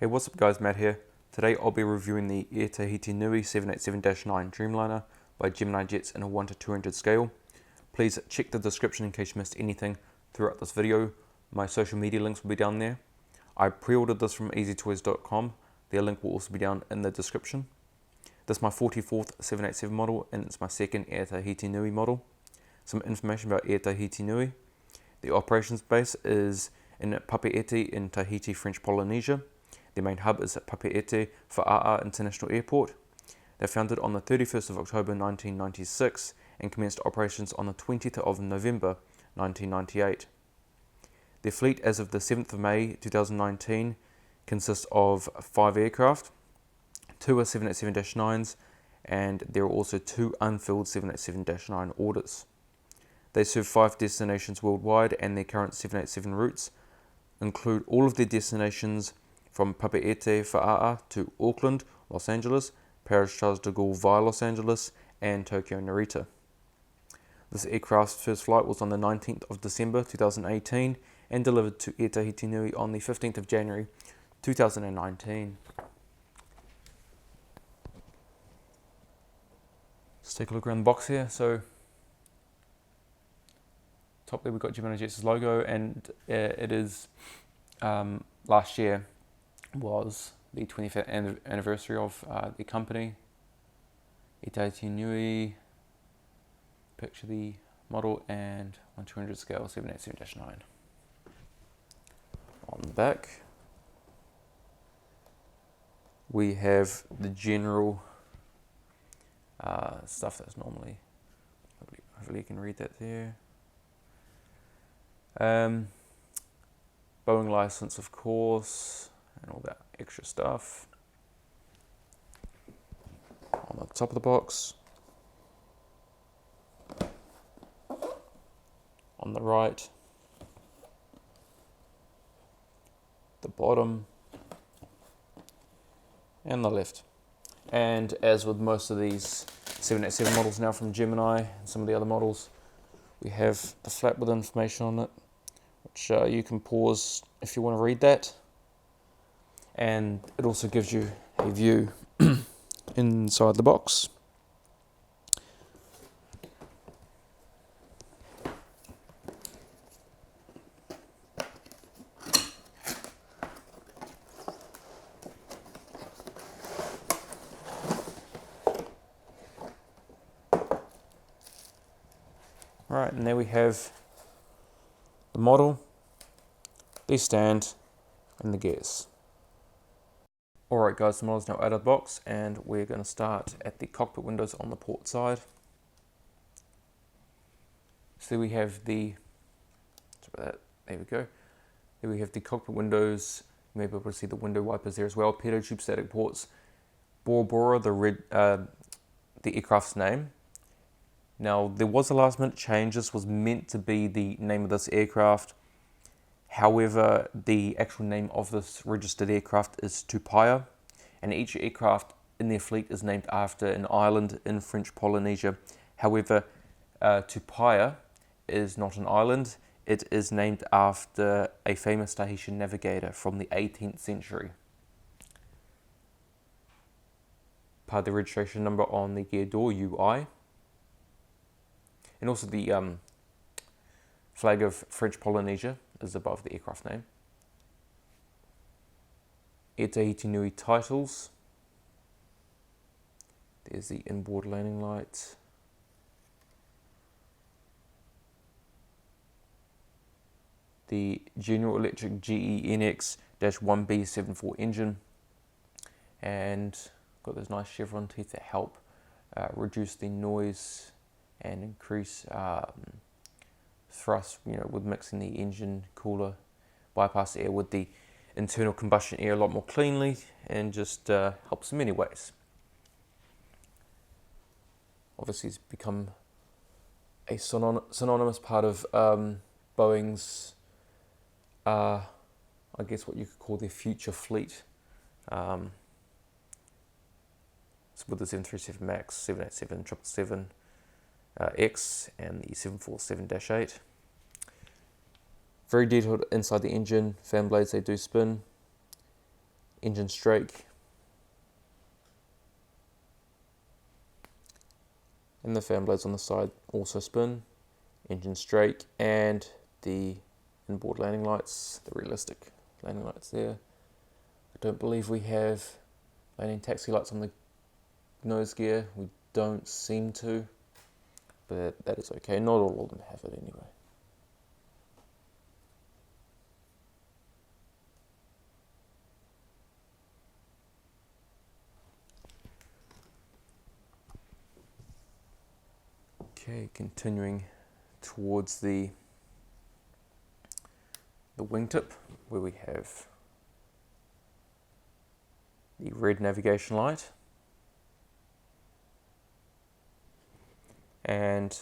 Hey, what's up guys, Matt here. Today I'll be reviewing the Air Tahiti Nui 787-9 Dreamliner by Gemini jets in a 1 to 200 scale. Please check the description in case you missed anything throughout this video. My social media links will be down there. I pre-ordered this from easytoys.com. Their link will also be down in the description. This is my 44th 787 model and it's my second Air Tahiti Nui model. Some information about Air Tahiti Nui. The operations base is in Poerava in Tahiti, French Polynesia. Their main hub is at Poerava Business International Airport. They founded on the 31st of October 1996 and commenced operations on the 20th of November 1998. Their fleet as of the 7th of May 2019 consists of 5 aircraft, 2 are 787-9s, and there are also 2 unfilled 787-9 orders. They serve 5 destinations worldwide, and their current 787 routes include all of their destinations from Poerava to Auckland, Los Angeles, Paris Charles de Gaulle via Los Angeles, and Tokyo Narita. This aircraft's first flight was on the 19th of December 2018 and delivered to Air Tahiti Nui on the 15th of January 2019. Let's take a look around the box here. So, top there we've got Gemini Jets' logo, and it is last year was the 25th anniversary of the company. Air Tahiti Nui, picture the model, and 1/200 scale 787-9. On the back, we have the general stuff that's normally, hopefully you can read that there. Boeing license, of course, and all that extra stuff. On the top of the box, on the right, the bottom, and the left. And as with most of these 787 models now from Gemini and some of the other models, we have the flap with information on it, which you can pause if you want to read that. And it also gives you a view inside the box. Right, and there we have the model, the stand, and the gears. Alright guys, the model's now out of the box, and we're going to start at the cockpit windows on the port side. So we have the, there we go. There we have the cockpit windows. You may be able to see the window wipers there as well. Pitot tube static ports. Bora Bora, the aircraft's name. Now, there was a last minute change. This was meant to be the name of this aircraft. However, the actual name of this registered aircraft is Tupaia, and each aircraft in their fleet is named after an island in French Polynesia. However, Tupaia is not an island. It is named after a famous Tahitian navigator from the 18th century. Part of the registration number on the gear door, UI. And also the flag of French Polynesia is above the aircraft name. Air Tahiti Nui titles. There's the inboard landing light. The General Electric GE NX-1B74 engine. And got those nice chevron teeth that help reduce the noise and increase thrust, with mixing the engine cooler bypass air with the internal combustion air a lot more cleanly, and just helps in many ways. Obviously, it's become a synonymous part of Boeing's, I guess what you could call their future fleet. So with the 737 MAX, 787, 777, X, and the 747-8. Very detailed inside the engine. Fan blades, they do spin. engine strake, and the fan blades on the side also spin, engine strake, and the inboard landing lights, the realistic landing lights there. I don't believe we have landing taxi lights on the nose gear. We don't seem to, but that is okay. Not all of them have it anyway. Okay, continuing towards the wingtip, where we have the red navigation light, and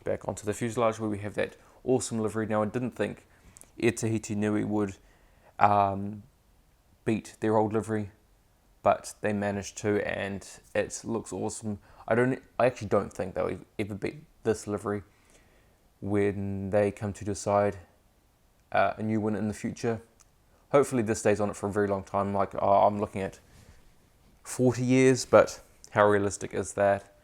back onto the fuselage where we have that awesome livery. Now, I didn't think Air Tahiti Nui would beat their old livery, but they managed to, and it looks awesome. I actually don't think they'll ever beat this livery when they come to decide a new one in the future. Hopefully this stays on it for a very long time, like I'm looking at 40 years, but how realistic is that?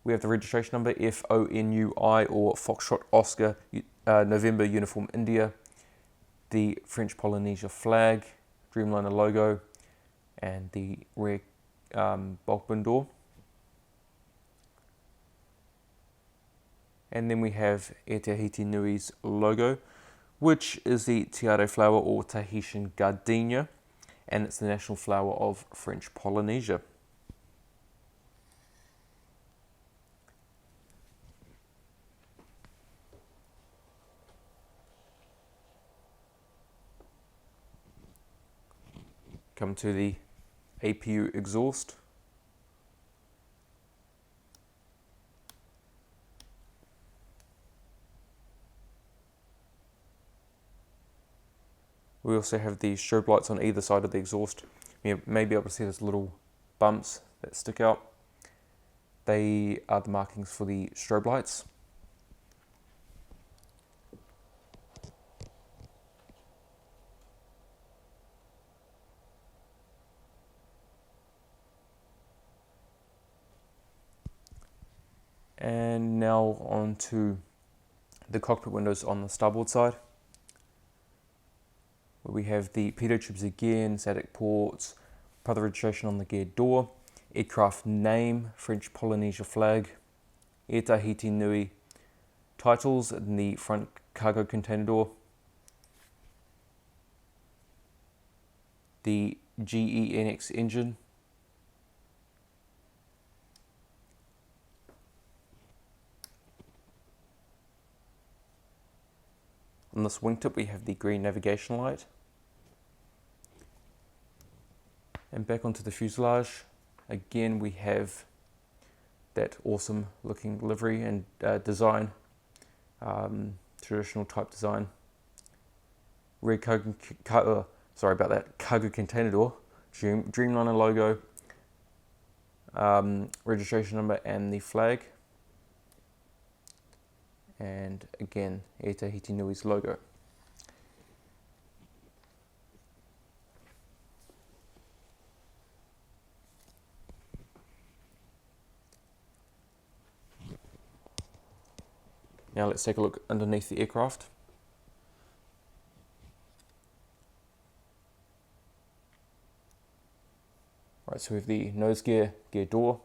We have the registration number, F-ONUI, or Foxtrot Oscar, November Uniform India, the French Polynesia flag, Dreamliner logo, and the rear bulk bin door. And then we have Air Tahiti Nui's logo, which is the tiare flower or Tahitian gardenia, and it's the national flower of French Polynesia. Come to the APU exhaust. We also have the strobe lights on either side of the exhaust. You may be able to see those little bumps that stick out. They are the markings for the strobe lights. And now on to the cockpit windows on the starboard side, where we have the pitot tubes again, static ports, part of the registration on the gear door, aircraft name, French Polynesia flag, Air Tahiti Nui titles in the front cargo container door, the genx engine, on this wingtip we have the green navigation light. And back onto the fuselage, again we have that awesome looking livery and design, traditional type design. Rear cargo container door, Dreamliner logo, registration number and the flag. And again, Air Tahiti Nui's logo. Now let's take a look underneath the aircraft. Right, so we have the nose gear, gear door,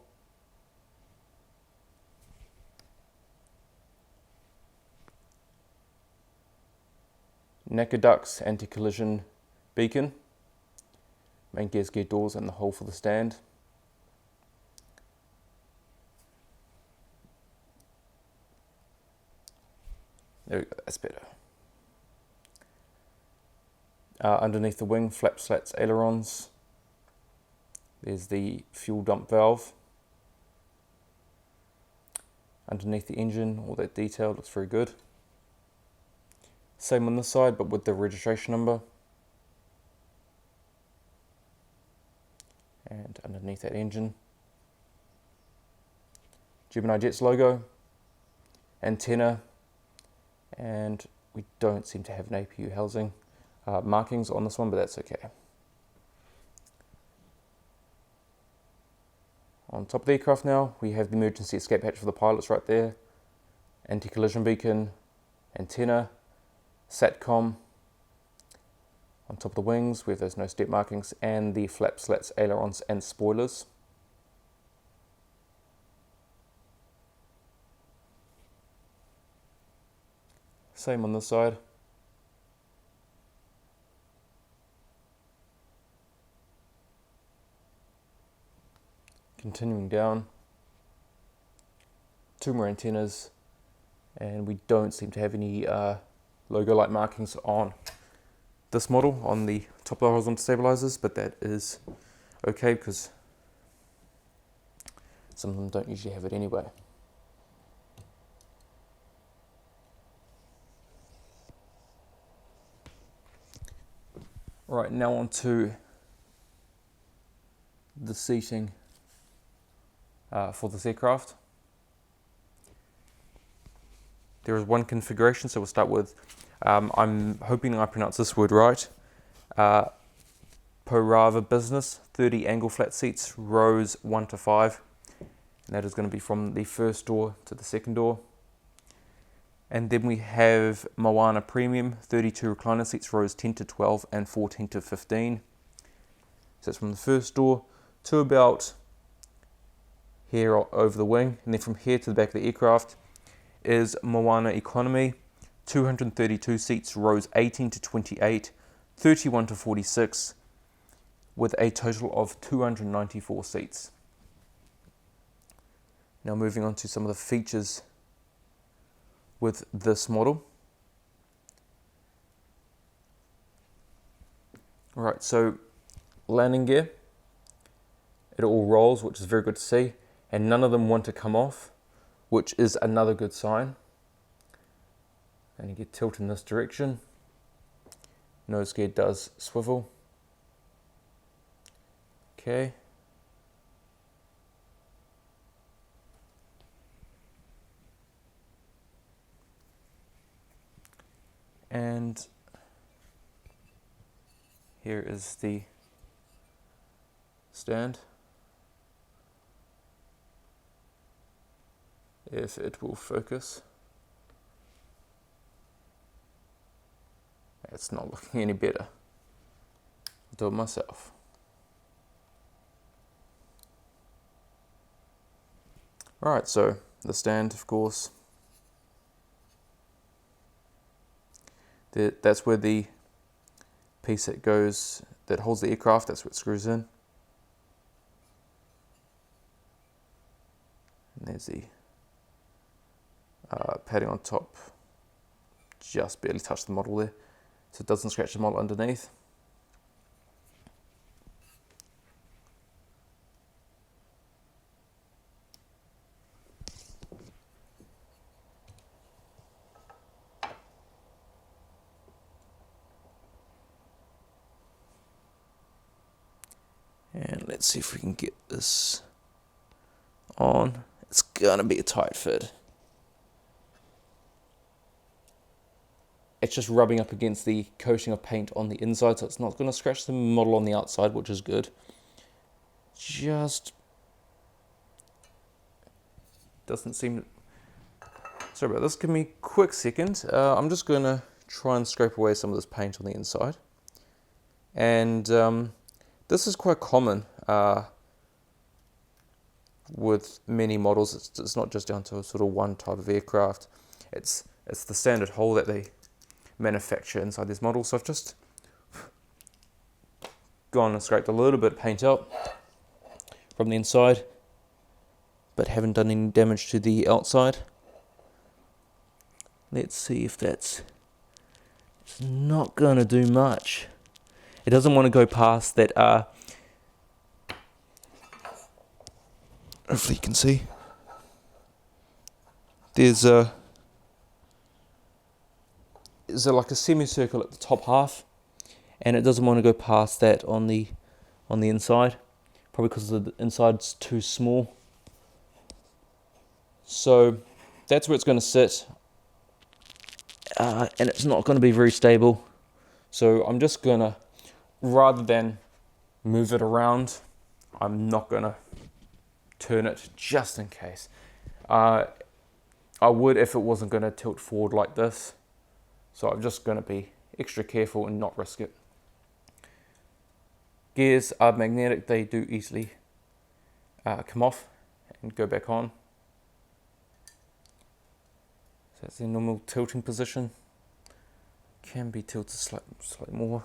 necker ducts, anti-collision beacon, main gears, gear doors, and the hole for the stand. There we go, that's better. Underneath the wing, flaps, slats, ailerons. There's the fuel dump valve. Underneath the engine, all that detail looks very good. Same on this side, but with the registration number. And underneath that engine, Gemini Jets logo, antenna, and we don't seem to have an APU housing. markings on this one, but that's okay. On top of the aircraft now, we have the emergency escape hatch for the pilots right there, anti-collision beacon, antenna, SATCOM. On top of the wings, we have those no step markings, and the flap slats, ailerons, and spoilers. Same on this side. Continuing down, 2 more antennas, and we don't seem to have any logo-like markings on this model on the top of the horizontal stabilizers, but that is okay because some of them don't usually have it anyway. Right, now on to the seating for this aircraft. There is one configuration, so we'll start with, I'm hoping I pronounce this word right, Poerava Business, 30 angle flat seats, rows 1 to 5, and that is going to be from the first door to the second door. And then we have Moana Premium, 32 recliner seats, rows 10 to 12 and 14 to 15. So that's from the first door to about here over the wing, and then from here to the back of the aircraft is Moana Economy, 232 seats, rows 18 to 28, 31 to 46, with a total of 294 seats. Now moving on to some of the features with this model. Alright, so landing gear, it all rolls, which is very good to see, and none of them want to come off, which is another good sign. And you get tilt in this direction. Nose gear does swivel. Okay. And here is the stand. If it will focus. It's not looking any better. I'll do it myself. Alright, so the stand, of course. That's where the piece that goes, that holds the aircraft, that's where it screws in. And there's the padding on top. Just barely touched the model there, so it doesn't scratch the model underneath. And let's see if we can get this on. It's gonna be a tight fit. It's just rubbing up against the coating of paint on the inside, so it's not gonna scratch the model on the outside, which is good. Just doesn't seem. Sorry about this. Give me a quick second. I'm just gonna try and scrape away some of this paint on the inside. And this is quite common with many models. It's not just down to sort of one type of aircraft. It's the standard hole that they manufacture inside this model. So I've just gone and scraped a little bit of paint out from the inside, but haven't done any damage to the outside. Let's see if that's. It's not gonna do much. It doesn't want to go past that. Hopefully you can see. There's like a semicircle at the top half, and it doesn't want to go past that on the inside, probably because the inside's too small. So that's where it's going to sit, and it's not going to be very stable. So I'm just gonna, rather than move it around, I'm not gonna turn it just in case. I would if it wasn't gonna tilt forward like this. So I'm just gonna be extra careful and not risk it. Gears are magnetic, they do easily come off and go back on. So that's the normal tilting position. Can be tilted slightly more,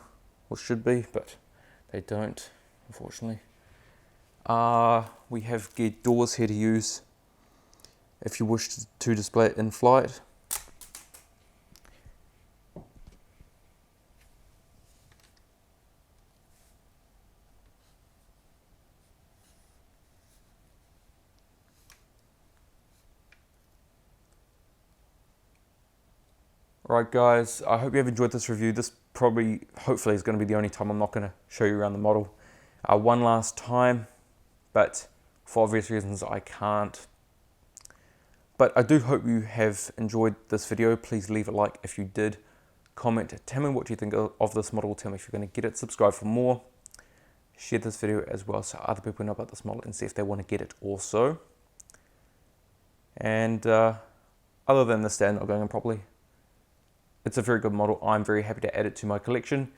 or should be, but they don't, unfortunately. We have geared doors here to use if you wish to display it in flight. Alright guys, I hope you have enjoyed this review. This probably, hopefully, is going to be the only time I'm not going to show you around the model. One last time, but for obvious reasons I can't. But I do hope you have enjoyed this video. Please leave a like if you did. Comment, tell me what you think of this model. Tell me if you're going to get it. Subscribe for more. Share this video as well so other people know about this model and see if they want to get it also. And other than the stand not going in properly, it's a very good model. I'm very happy to add it to my collection.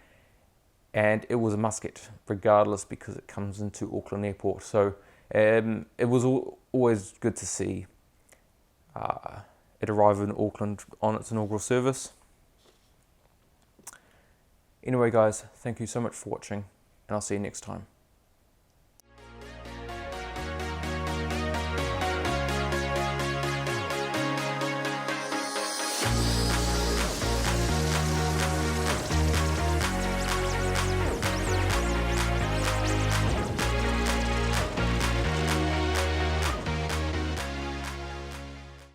And it was a must get, regardless, because it comes into Auckland Airport. So it was always good to see it arrive in Auckland on its inaugural service. Anyway guys, thank you so much for watching, and I'll see you next time.